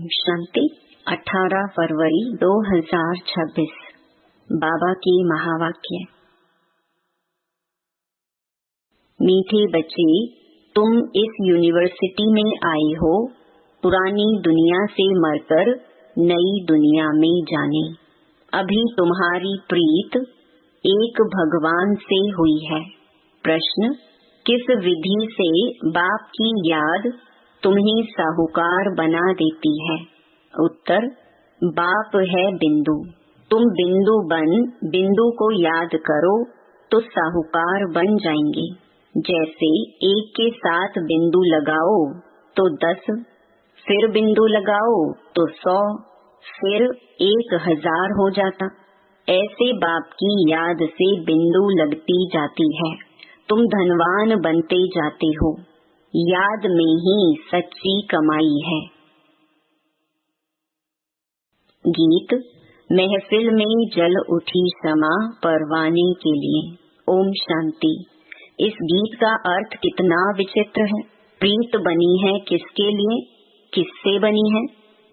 शांति 18 फरवरी 2026 बाबा की महावाक्य। मीठे बच्चे, तुम इस यूनिवर्सिटी में आए हो पुरानी दुनिया से मरकर नई दुनिया में जाने। अभी तुम्हारी प्रीत एक भगवान से हुई है। प्रश्न, किस विधि से बाप की याद तुम्हें साहूकार बना देती है? उत्तर, बाप है बिंदु। तुम बिंदु बन बिंदु को याद करो तो साहूकार बन जाएंगे। जैसे एक के साथ बिंदु लगाओ तो 10, फिर बिंदु लगाओ तो 100, फिर 1000 हो जाता। ऐसे बाप की याद से बिंदु लगती जाती है। तुम धनवान बनते जाते हो। याद में ही सच्ची कमाई है। गीत। महफिल में जल उठी समा परवाने के लिए। ओम शांति। इस गीत का अर्थ कितना विचित्र है। प्रीत बनी है किसके लिए, किससे बनी है?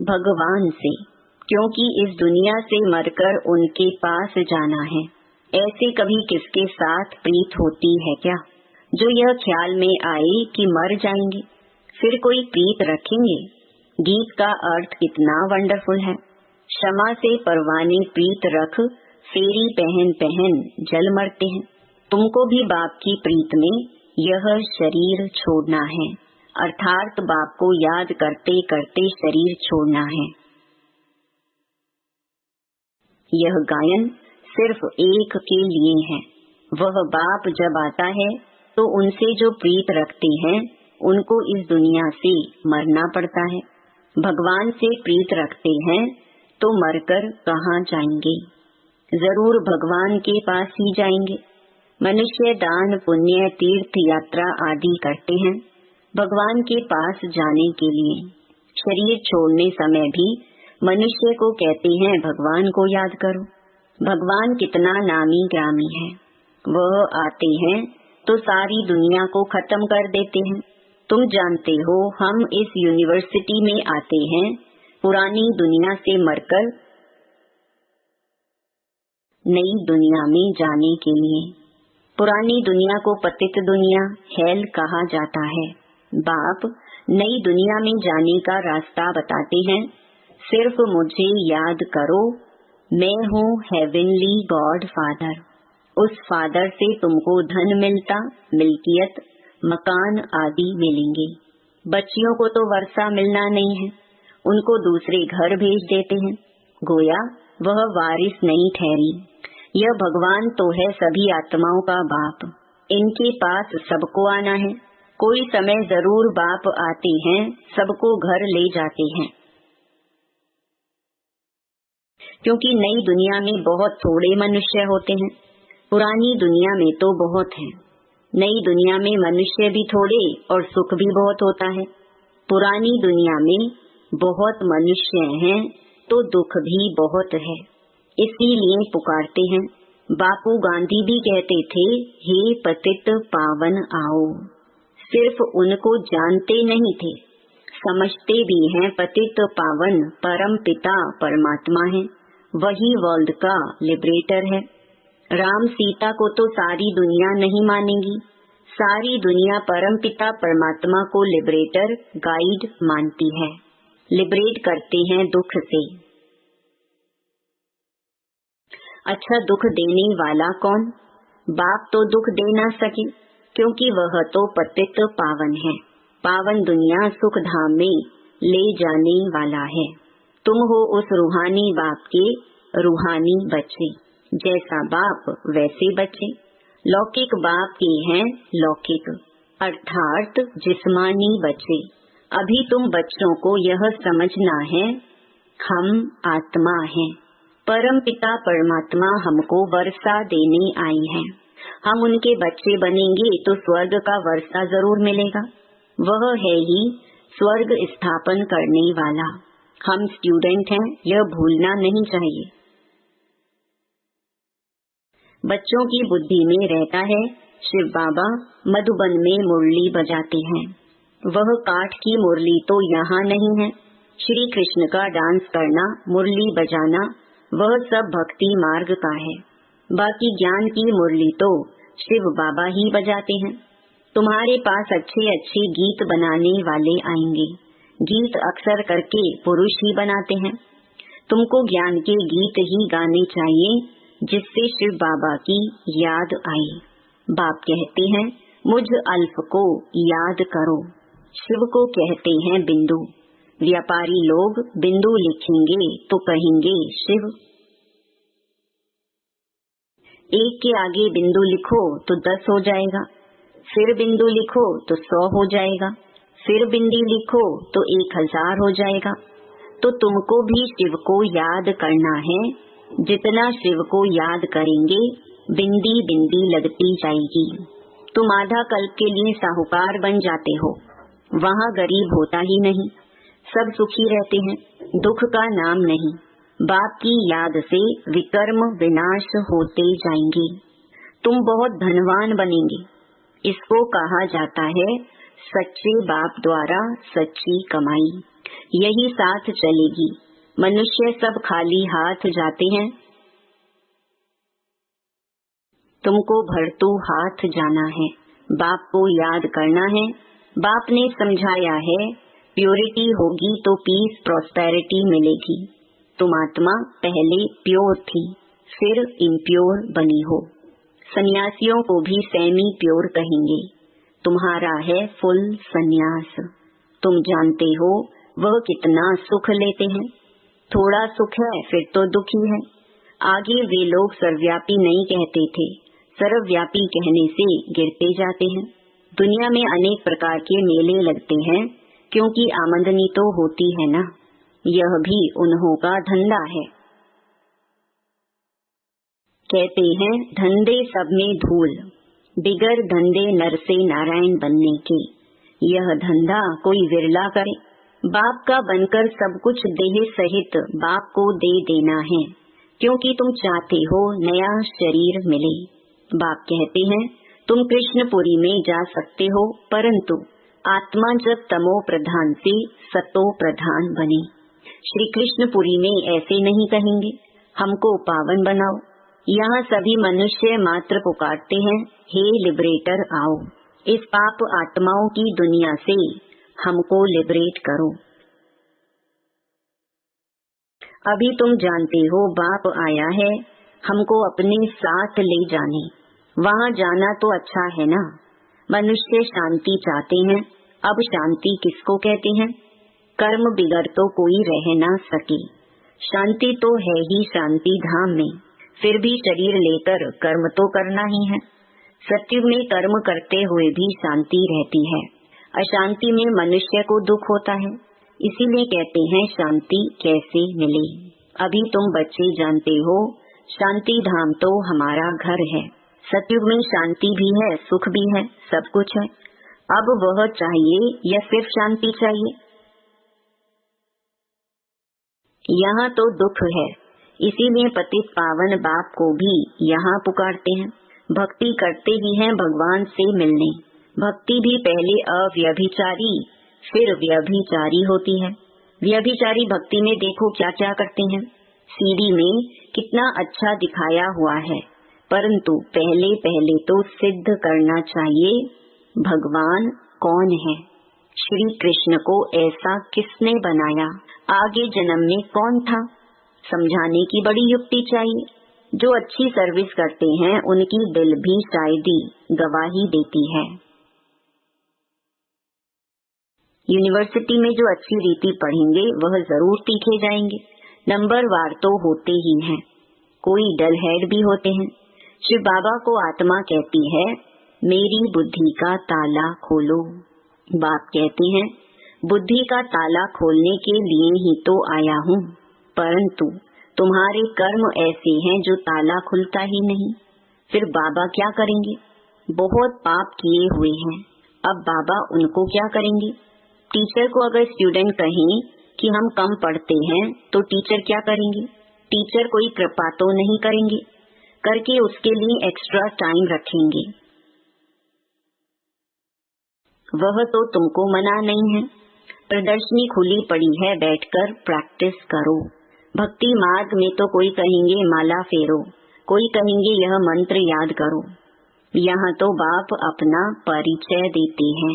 भगवान से, क्योंकि इस दुनिया से मरकर उनके पास जाना है। ऐसे कभी किसके साथ प्रीत होती है क्या? जो यह ख्याल में आए कि मर जाएंगे, फिर कोई प्रीत रखेंगे। गीत का अर्थ कितना वंडरफुल है। क्षमा से परवाने प्रीत रख, फेरी पहन पहन जल मरते हैं। तुमको भी बाप की प्रीत में यह शरीर छोड़ना है, अर्थात बाप को याद करते करते शरीर छोड़ना है। यह गायन सिर्फ एक के लिए है। वह बाप जब आता है तो उनसे जो प्रीत रखते हैं उनको इस दुनिया से मरना पड़ता है। भगवान से प्रीत रखते हैं तो मरकर कहाँ जाएंगे? जरूर भगवान के पास ही जाएंगे। मनुष्य दान पुण्य तीर्थ यात्रा आदि करते हैं भगवान के पास जाने के लिए। शरीर छोड़ने समय भी मनुष्य को कहते हैं भगवान को याद करो। भगवान कितना नामी ग्रामी है। वह आते हैं तो सारी दुनिया को खत्म कर देते हैं। तुम जानते हो हम इस यूनिवर्सिटी में आते हैं पुरानी दुनिया से मरकर नई दुनिया में जाने के लिए। पुरानी दुनिया को पतित दुनिया, हेल कहा जाता है। बाप नई दुनिया में जाने का रास्ता बताते हैं। सिर्फ मुझे याद करो, मैं हूँ हेवनली गॉड फादर। उस फादर से तुमको धन मिलता, मिल्कियत, मकान आदि मिलेंगे। बच्चियों को तो वर्षा मिलना नहीं है, उनको दूसरे घर भेज देते हैं। गोया वह वारिस नहीं ठहरी। यह भगवान तो है सभी आत्माओं का बाप। इनके पास सबको आना है। कोई समय जरूर बाप आते हैं, सबको घर ले जाते हैं। क्योंकि नई दुनिया में बहुत थोड़े मनुष्य होते हैं, पुरानी दुनिया में तो बहुत हैं। नई दुनिया में मनुष्य भी थोड़े और सुख भी बहुत होता है। पुरानी दुनिया में बहुत मनुष्य हैं तो दुख भी बहुत है, इसीलिए पुकारते हैं। बापू गांधी भी कहते थे, हे पतित पावन आओ। सिर्फ उनको जानते नहीं थे, समझते भी हैं। पतित पावन परम पिता परमात्मा है, वही वर्ल्ड का लिबरेटर है। राम सीता को तो सारी दुनिया नहीं मानेगी। सारी दुनिया परम पिता परमात्मा को लिबरेटर गाइड मानती है। लिबरेट करते हैं दुख से। अच्छा, दुख देने वाला कौन? बाप तो दुख दे ना सके, क्योंकि वह तो पतित पावन है। पावन दुनिया सुख धाम में ले जाने वाला है। तुम हो उस रूहानी बाप के रूहानी बच्चे। जैसा बाप वैसे बच्चे। लौकिक बाप के हैं लौकिक, अर्थात जिस्मानी बच्चे। अभी तुम बच्चों को यह समझना है, हम आत्मा हैं। परम पिता परमात्मा हमको वर्षा देने आई है। हम उनके बच्चे बनेंगे तो स्वर्ग का वर्षा जरूर मिलेगा। वह है ही स्वर्ग स्थापन करने वाला। हम स्टूडेंट हैं, यह भूलना नहीं चाहिए। बच्चों की बुद्धि में रहता है शिव बाबा मधुबन में मुरली बजाते हैं। वह काठ की मुरली तो यहाँ नहीं है, श्री कृष्ण का डांस करना, मुरली बजाना, वह सब भक्ति मार्ग का है। बाकी ज्ञान की मुरली तो शिव बाबा ही बजाते हैं। तुम्हारे पास अच्छे अच्छे गीत बनाने वाले आएंगे। गीत अक्सर करके पुरुष ही बनाते हैं। तुमको ज्ञान के गीत ही गाने चाहिए, जिससे शिव बाबा की याद आए। बाप कहते हैं, मुझ अल्प को याद करो। शिव को कहते हैं बिंदु। व्यापारी लोग बिंदु लिखेंगे तो कहेंगे शिव। एक के आगे बिंदु लिखो तो 10 हो जाएगा, फिर बिंदु लिखो तो 100 हो जाएगा, फिर बिंदी लिखो तो 1000 हो जाएगा। तो तुमको भी शिव को याद करना है। जितना शिव को याद करेंगे, बिंदी बिंदी लगती जाएगी। तुम आधा कल्प के लिए साहूकार बन जाते हो। वहाँ गरीब होता ही नहीं, सब सुखी रहते हैं, दुख का नाम नहीं। बाप की याद से विकर्म विनाश होते जाएंगे। तुम बहुत धनवान बनेंगे। इसको कहा जाता है सच्चे बाप द्वारा सच्ची कमाई। यही साथ चलेगी। मनुष्य सब खाली हाथ जाते हैं, तुमको भरतू हाथ जाना है। बाप को याद करना है। बाप ने समझाया है, प्योरिटी होगी तो पीस प्रॉस्पेरिटी मिलेगी। तुम आत्मा पहले प्योर थी, फिर इम्प्योर बनी हो। सन्यासियों को भी सेमी प्योर कहेंगे। तुम्हारा है फुल सन्यास। तुम जानते हो वह कितना सुख लेते हैं। थोड़ा सुख है फिर तो दुखी है। आगे वे लोग सर्वव्यापी नहीं कहते थे, सर्वव्यापी कहने से गिरते जाते हैं। दुनिया में अनेक प्रकार के मेले लगते हैं, क्योंकि आमदनी तो होती है ना। यह भी उन्हों का धंधा है। कहते हैं धंधे सब में धूल, बिगर धंधे नर से नारायण बनने के। यह धंधा कोई विरला करे। बाप का बनकर सब कुछ देह सहित बाप को दे देना है, क्योंकि तुम चाहते हो नया शरीर मिले। बाप कहते हैं तुम कृष्णपुरी में जा सकते हो, परंतु आत्मा जब तमो प्रधान से सतो प्रधान बने। श्री कृष्णपुरी में ऐसे नहीं कहेंगे हमको पावन बनाओ। यहाँ सभी मनुष्य मात्र पुकारते हैं, हे लिबरेटर आओ, इस पाप आत्माओं की दुनिया से हमको लिबरेट करो। अभी तुम जानते हो बाप आया है हमको अपने साथ ले जाने। वहाँ जाना तो अच्छा है ना। मनुष्य शांति चाहते हैं। अब शांति किसको कहते हैं? कर्म बिगर तो कोई रह ना सके। शांति तो है ही शांति धाम में, फिर भी शरीर लेकर कर्म तो करना ही है। सत्युग में कर्म करते हुए भी शांति रहती है। अशांति में मनुष्य को दुख होता है। इसीलिए कहते हैं शांति कैसे मिले। अभी तुम बच्चे जानते हो शांति धाम तो हमारा घर है। सतयुग में शांति भी है, सुख भी है, सब कुछ है। अब वह चाहिए या सिर्फ शांति चाहिए? यहाँ तो दुख है, इसीलिए पतित पावन बाप को भी यहाँ पुकारते हैं। भक्ति करते ही हैं भगवान से मिलने। भक्ति भी पहले अव्यभिचारी फिर व्यभिचारी होती है। व्यभिचारी भक्ति में देखो क्या क्या करते हैं। सीडी में कितना अच्छा दिखाया हुआ है, परंतु पहले पहले तो सिद्ध करना चाहिए भगवान कौन है। श्री कृष्ण को ऐसा किसने बनाया, आगे जन्म में कौन था, समझाने की बड़ी युक्ति चाहिए। जो अच्छी सर्विस करते हैं उनकी दिल भी शायद गवाही देती है। यूनिवर्सिटी में जो अच्छी रीति पढ़ेंगे वह जरूर सीखे जाएंगे। नंबर वार तो होते ही हैं, कोई डल हेड भी होते हैं। शिव बाबा को आत्मा कहती है मेरी बुद्धि का ताला खोलो। बाप कहते हैं बुद्धि का ताला खोलने के लिए ही तो आया हूँ, परंतु तुम्हारे कर्म ऐसे हैं जो ताला खुलता ही नहीं। फिर बाबा क्या करेंगे? बहुत पाप किए हुए हैं, अब बाबा उनको क्या करेंगे? टीचर को अगर स्टूडेंट कहें कि हम कम पढ़ते हैं तो टीचर क्या करेंगे? टीचर कोई कृपा तो नहीं करेंगे, करके उसके लिए एक्स्ट्रा टाइम रखेंगे। वह तो तुमको मना नहीं है, प्रदर्शनी खुली पड़ी है, बैठकर प्रैक्टिस करो। भक्ति मार्ग में तो कोई कहेंगे माला फेरो, कोई कहेंगे यह मंत्र याद करो। यहाँ तो बाप अपना परिचय देते हैं।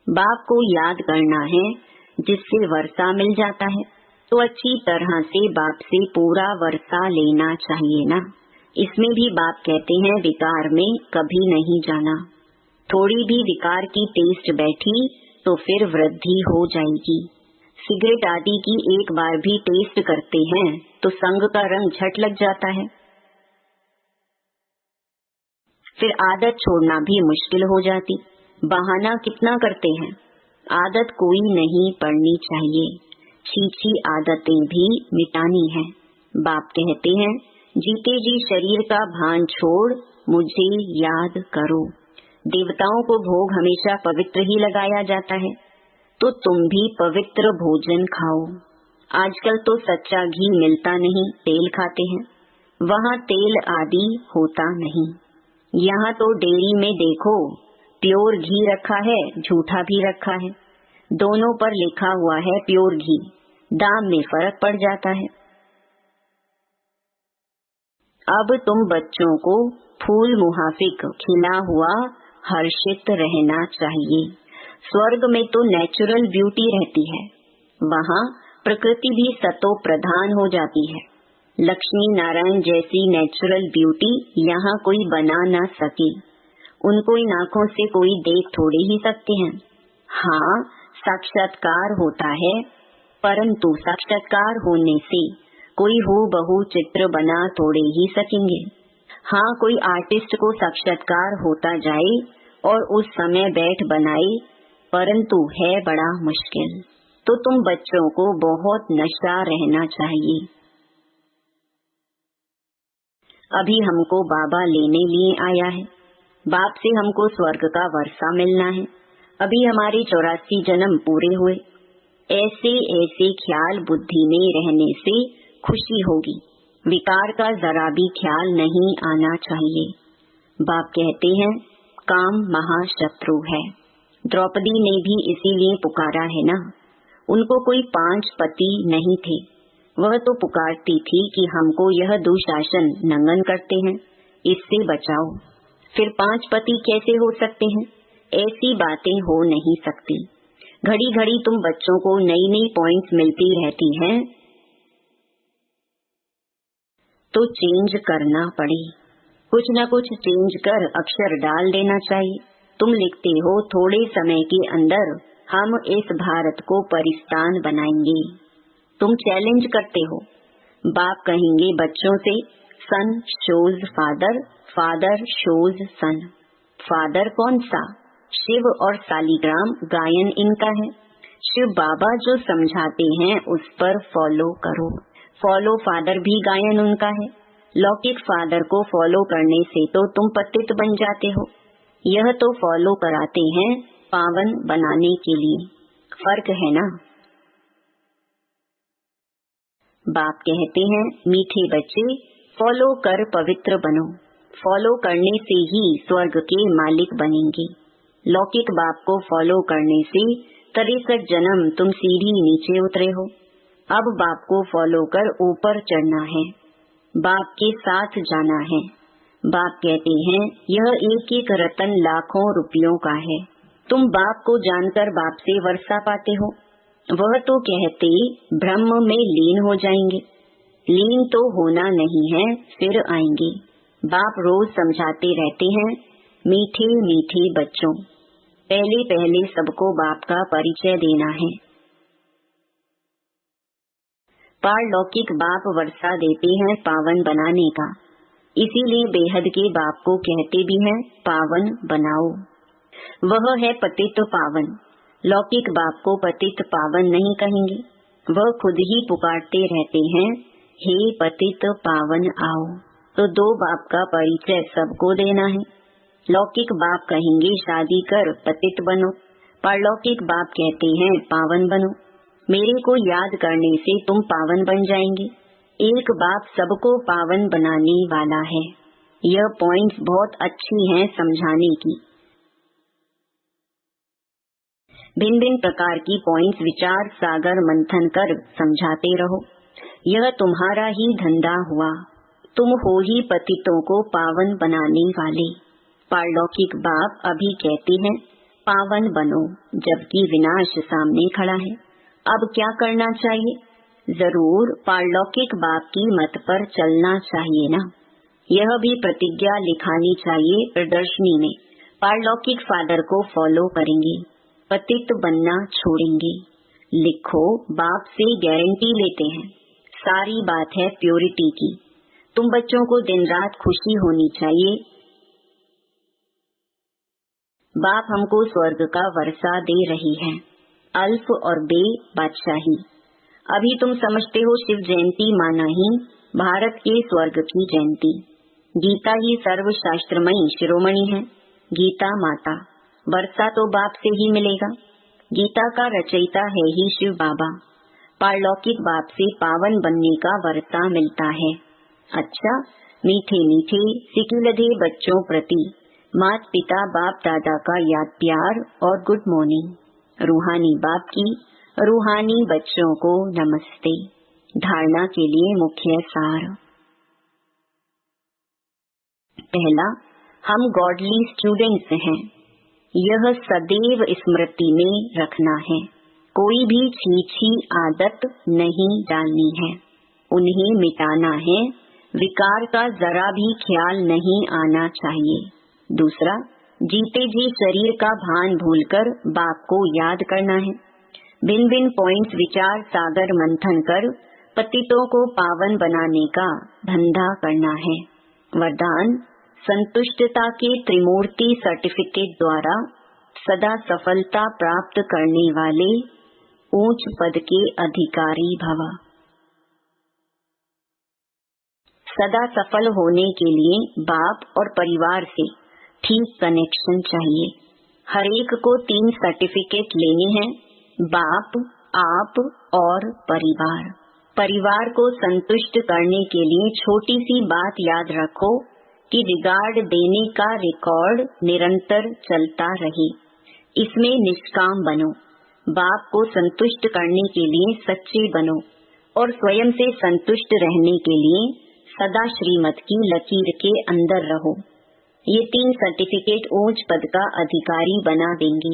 बाप को याद करना है, जिससे वर्षा मिल जाता है, तो अच्छी तरह से बाप से पूरा वर्षा लेना चाहिए ना। इसमें भी बाप कहते हैं विकार में कभी नहीं जाना। थोड़ी भी विकार की टेस्ट बैठी तो फिर वृद्धि हो जाएगी। सिगरेट आदि की एक बार भी टेस्ट करते हैं तो संग का रंग झट लग जाता है, फिर आदत छोड़ना भी मुश्किल हो जाती। बहाना कितना करते हैं, आदत कोई नहीं पड़नी चाहिए, छी आदतें भी मिटानी है। बाप कहते हैं जीते जी शरीर का भान छोड़ मुझे याद करो। देवताओं को भोग हमेशा पवित्र ही लगाया जाता है, तो तुम भी पवित्र भोजन खाओ। आजकल तो सच्चा घी मिलता नहीं, तेल खाते हैं, वहाँ तेल आदि होता नहीं। यहाँ तो डेयरी में देखो प्योर घी रखा है, झूठा भी रखा है, दोनों पर लिखा हुआ है प्योर घी, दाम में फर्क पड़ जाता है। अब तुम बच्चों को फूल मुहाफिक खिला हुआ हर्षित रहना चाहिए। स्वर्ग में तो नेचुरल ब्यूटी रहती है, वहाँ प्रकृति भी सतो प्रधान हो जाती है। लक्ष्मी नारायण जैसी नेचुरल ब्यूटी यहाँ कोई बना ना सके। उनको इन आँखों से कोई देख थोड़े ही सकते हैं। हाँ, साक्षात्कार होता है, परंतु साक्षात्कार होने से कोई हूबहू चित्र बना थोड़े ही सकेंगे। हाँ, कोई आर्टिस्ट को साक्षात्कार होता जाए और उस समय बैठ बनाए, परंतु है बड़ा मुश्किल। तो तुम बच्चों को बहुत नशा रहना चाहिए। अभी हमको बाबा लेने लिए आया है, बाप से हमको स्वर्ग का वर्षा मिलना है। अभी हमारे 84 जन्म पूरे हुए। ऐसे ऐसे ख्याल बुद्धि में रहने से खुशी होगी, विकार का जरा भी ख्याल नहीं आना चाहिए। बाप कहते हैं काम महाशत्रु है। द्रौपदी ने भी इसीलिए पुकारा है ना। उनको कोई 5 पति नहीं थे, वह तो पुकारती थी कि हमको यह दुशासन नंगन करते हैं, इससे बचाओ। फिर 5 पति कैसे हो सकते हैं? ऐसी बातें हो नहीं सकती। घड़ी घड़ी तुम बच्चों को नई नई पॉइंट्स मिलती रहती हैं, तो चेंज करना पड़े। कुछ न कुछ चेंज कर अक्षर डाल देना चाहिए। तुम लिखते हो थोड़े समय के अंदर हम इस भारत को परिस्तान बनाएंगे। तुम चैलेंज करते हो। बाप कहेंगे बच्चों से सन शोज फादर, फादर शोज सन। फादर कौन सा? शिव और सालीग्राम गायन इनका है। शिव बाबा जो समझाते हैं उस पर फॉलो करो। फॉलो फादर भी गायन उनका है। लौकिक फादर को फॉलो करने से तो तुम पतित बन जाते हो, यह तो फॉलो कराते हैं पावन बनाने के लिए। फर्क है ना। बाप कहते हैं मीठे बच्चे फॉलो कर पवित्र बनो। फॉलो करने से ही स्वर्ग के मालिक बनेंगे। लौकिक बाप को फॉलो करने से 63 जन्म तुम सीढ़ी नीचे उतरे हो। अब बाप को फॉलो कर ऊपर चढ़ना है, बाप के साथ जाना है। बाप कहते हैं यह एक एक रतन लाखों रुपयों का है। तुम बाप को जानकर बाप से वर्षा पाते हो। वह तो कहते ब्रह्म में लीन हो जाएंगे। लीन तो होना नहीं है, फिर आएंगे। बाप रोज समझाते रहते हैं मीठे मीठे बच्चों, पहले पहले सबको बाप का परिचय देना है। पारलौकिक बाप वर्षा देते हैं पावन बनाने का, इसीलिए बेहद के बाप को कहते भी हैं पावन बनाओ। वह है पतित पावन। लौकिक बाप को पतित पावन नहीं कहेंगे, वह खुद ही पुकारते रहते हैं हे पतित पावन आओ। तो 2 बाप का परिचय सबको देना है। लौकिक बाप कहेंगे शादी कर पतित बनो, पारलौकिक बाप कहते हैं पावन बनो। मेरे को याद करने से तुम पावन बन जाएंगे। एक बाप सबको पावन बनाने वाला है। यह पॉइंट्स बहुत अच्छी हैं समझाने की। भिन्न भिन्न प्रकार की पॉइंट्स विचार सागर मंथन कर समझाते रहो। यह तुम्हारा ही धंधा हुआ। तुम हो ही पतितों को पावन बनाने वाले। पारलौकिक बाप अभी कहते हैं पावन बनो, जबकि विनाश सामने खड़ा है। अब क्या करना चाहिए? जरूर पारलौकिक बाप की मत पर चलना चाहिए ना। यह भी प्रतिज्ञा लिखानी चाहिए प्रदर्शनी में। पारलौकिक फादर को फॉलो करेंगे, पतित बनना छोड़ेंगे। लिखो, बाप से गारंटी लेते हैं। सारी बात है प्योरिटी की। तुम बच्चों को दिन रात खुशी होनी चाहिए। बाप हमको स्वर्ग का वर्षा दे रही है, अल्फ और बे बादशाही। अभी तुम समझते हो शिव जयंती माना ही भारत के स्वर्ग की जयंती। गीता ही सर्वशास्त्रमयी शिरोमणि है। गीता माता, वर्षा तो बाप से ही मिलेगा। गीता का रचयिता है ही शिव बाबा। पारलौकिक बाप से पावन बनने का वर्षा मिलता है। अच्छा, मीठे मीठे सिकिलधे बच्चों प्रति माता पिता बाप दादा का याद प्यार और गुड मॉर्निंग। रूहानी बाप की रूहानी बच्चों को नमस्ते। धारणा के लिए मुख्य सार। पहला, हम गॉडली स्टूडेंट्स हैं। यह सदैव स्मृति में रखना है। कोई भी छीछी आदत नहीं डालनी है, उन्हें मिटाना है। विकार का जरा भी ख्याल नहीं आना चाहिए। दूसरा, जीते जी शरीर का भान भूलकर बाप को याद करना है। भिन्न भिन्न पॉइंट्स विचार सागर मंथन कर पतितों को पावन बनाने का धंधा करना है। वरदान, संतुष्टता के त्रिमूर्ति सर्टिफिकेट द्वारा सदा सफलता प्राप्त करने वाले ऊंच पद के अधिकारी भव। सदा सफल होने के लिए बाप और परिवार से ठीक कनेक्शन चाहिए। हर एक को 3 सर्टिफिकेट लेने हैं, बाप, आप और परिवार। परिवार को संतुष्ट करने के लिए छोटी सी बात याद रखो कि रिगार्ड देने का रिकॉर्ड निरंतर चलता रहे। इसमें निष्काम बनो। बाप को संतुष्ट करने के लिए सच्चे बनो और स्वयं से संतुष्ट रहने के लिए सदा श्रीमत की लकीर के अंदर रहो। ये 3 सर्टिफिकेट ऊंच पद का अधिकारी बना देंगे।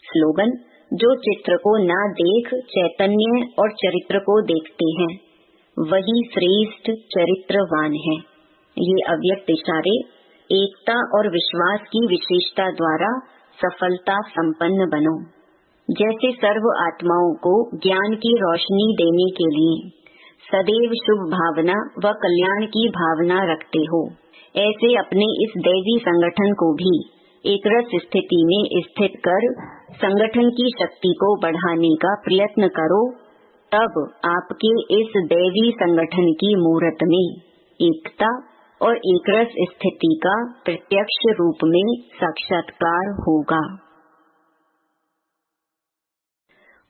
स्लोगन, जो चित्र को ना देख चैतन्य और चरित्र को देखते हैं, वही श्रेष्ठ चरित्रवान है। ये अव्यक्त इशारे एकता और विश्वास की विशेषता द्वारा सफलता संपन्न बनो। जैसे सर्व आत्माओं को ज्ञान की रोशनी देने के लिए सदैव शुभ भावना व कल्याण की भावना रखते हो, ऐसे अपने इस दैवी संगठन को भी एक रस स्थिति में स्थित कर संगठन की शक्ति को बढ़ाने का प्रयत्न करो। तब आपके इस दैवी संगठन की मूर्त में एकता और एकरस स्थिति का प्रत्यक्ष रूप में साक्षात्कार होगा।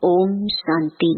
ओम शांति।